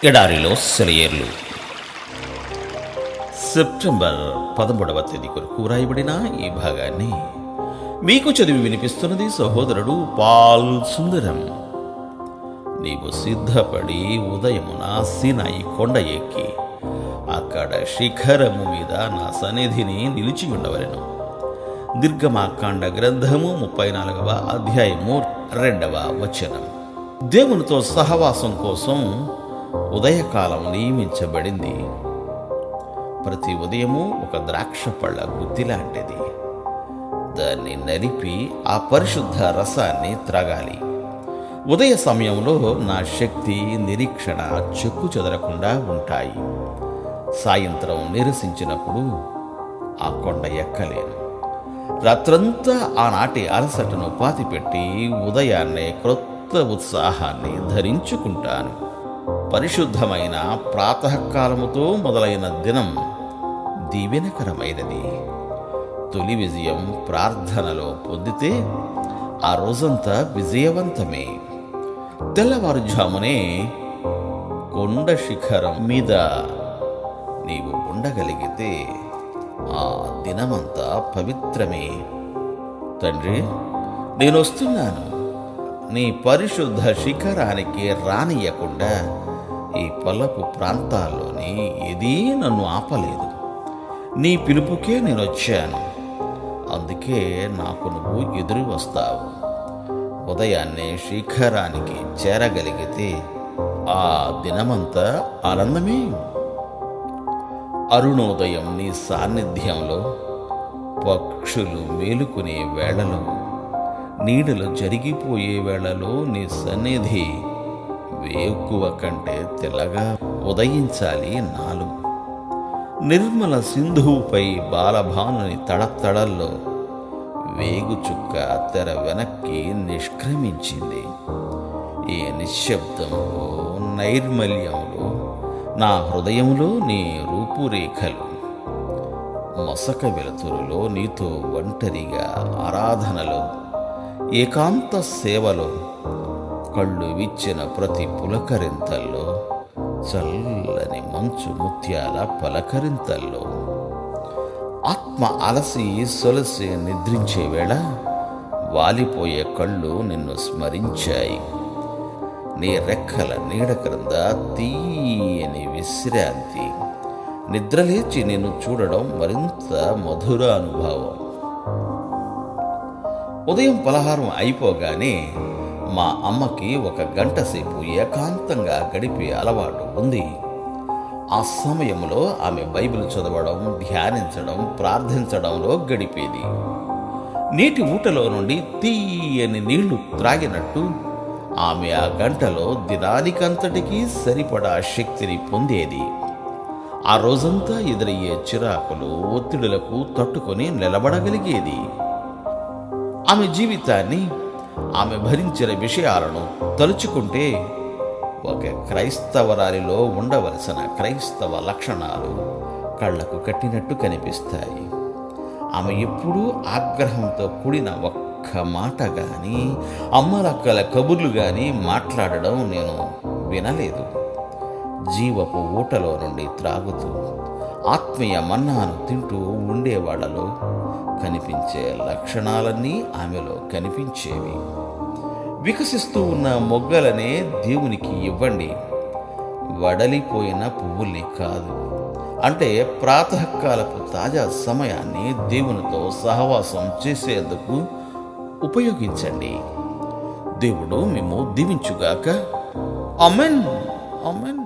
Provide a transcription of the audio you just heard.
ఎడారిలో సెలయేర్లు. సెప్టెంబర్ 13వ తేదీ కొరకు రాయబడిన ఈ భాగాన్ని మీకు చదివి వినిపిస్తున్నది సహోదరుడు పాల్ సుందరం. నీవు సిద్ధపడి ఉదయమున సీనాయి కొండ ఎక్కి అక్కడ శిఖరము మీద నా సన్నిధిని నిలిచి ఉండవలెను. నిర్గమాకాండ గ్రంథము 34వ అధ్యాయము 2వ వచనం. దేవునితో సహవాసం కోసం ఉదయకాలం నియమించబడింది. ప్రతి ఉదయము ఒక ద్రాక్ష పళ్ళ గుత్తి లాంటిది. దాన్ని నలిపి ఆ పరిశుద్ధ రసాన్ని త్రాగాలి. ఉదయ సమయంలో నా శక్తి, నిరీక్షణ చెక్కు చెదరకుండా ఉంటాయి. సాయంత్రం నిరసించినప్పుడు ఆ కొండ ఎక్కలేను. రాత్రంతా ఆనాటి అలసటను పాతిపెట్టి ఉదయాన్నే క్రొత్త ఉత్సాహాన్ని ధరించుకుంటాను. పరిశుద్ధమైన ప్రాతకాలముతో మొదలైన దినం దీవెనకరమైనది. తొలి విజయం ప్రార్థనలో పొందితే ఆ రోజంతా విజయవంతమే. తెల్లవారుజామునే కొండ శిఖరం మీద నీవు ఉండగలిగితే ఆ దినమంతా పవిత్రమే. తండ్రి, నేను వస్తున్నాను. నీ పరిశుద్ధ శిఖరానికి రానియకుండా ఈ పొలపు ప్రాంతాల్లోని ఏదీ నన్ను ఆపలేదు. నీ పిలుపుకే నేను వచ్చాను. అందుకే నాకు నువ్వు ఎదురు వస్తావు. ఉదయాన్నే శిఖరానికి చేరగలిగితే ఆ దినమంతా ఆనందమే. అరుణోదయం నీ సాన్నిధ్యంలో, పక్షులు మేలుకునే వేళలో, నీడలు జరిగిపోయే వేళలో నీ సన్నిధి వేకువ కంటే తెల్లగా ఉదయించాలి నాలు. నిర్మల సింధువుపై బాలభానుని తడతడల్లో వేగుచుక్క తెర వెనక్కి నిష్క్రమించింది. ఈ నిశ్శబ్దంలో, నైర్మల్యంలో నా హృదయంలో నీ రూపురేఖలు. మసక వెలుతురులో నీతో ఒంటరిగా ఆరాధనలో, ఏకాంత సేవలో, కళ్ళు విచ్చిన ప్రతి పులకరింతల్లో, చల్లని మంచు ముత్యాల పలకరింతల్లో, ఆత్మ అలసి సొలసి నిద్రించే వేళ వాలిపోయే కళ్ళు నిన్ను స్మరించాయి. నీ రెక్కల నీడ క్రింద తీయని విశ్రాంతి. నిద్రలేచి నిన్ను చూడడం మరింత మధుర అనుభవం. ఉదయం పలహారం అయిపోగానే మా అమ్మకి 1 గంట సేపు ఏకాంతంగా గడిపే అలవాటు ఉంది. ఆ సమయంలో ఆమె బైబిల్ చదవడం, ధ్యానించడం, ప్రార్థించడంలో గడిపేది. నీటి ఊటలో నుండి తీయని నీళ్లు త్రాగినట్టు ఆమె ఆ గంటలో దినానికంతటికీ సరిపడా శక్తిని పొందేది. ఆ రోజంతా ఎదురయ్యే చిరాకులు, ఒత్తిడులకు తట్టుకొని నిలబడగలిగేది. ఆమె జీవితాన్ని, ఆమె భరించిన విషయాలను తలుచుకుంటే ఒక క్రైస్తవరాలిలో ఉండవలసిన క్రైస్తవ లక్షణాలు కళ్లకు కట్టినట్టు కనిపిస్తాయి. ఆమె ఎప్పుడూ ఆగ్రహంతో కూడిన ఒక్క మాట కానీ, అమ్మలక్కల కబుర్లు కానీ మాట్లాడడం నేను వినలేదు. జీవపు ఊటలో నుండి త్రాగుతూ ఆత్మీయ మన్నాను తింటూ ఉండేవాళ్లలో కనిపించే లక్షణాలన్నీ ఆమెలో కనిపించేవి. వికసిస్తూ ఉన్న మొగ్గలనే దేవునికి ఇవ్వండి, వడలిపోయిన పువ్వుల్ని కాదు. అంటే ప్రాతకాలపు తాజా సమయాన్ని దేవునితో సహవాసం చేసేందుకు ఉపయోగించండి. దేవుడు మేము దీవించుగాక. ఆమేన్. ఆమేన్.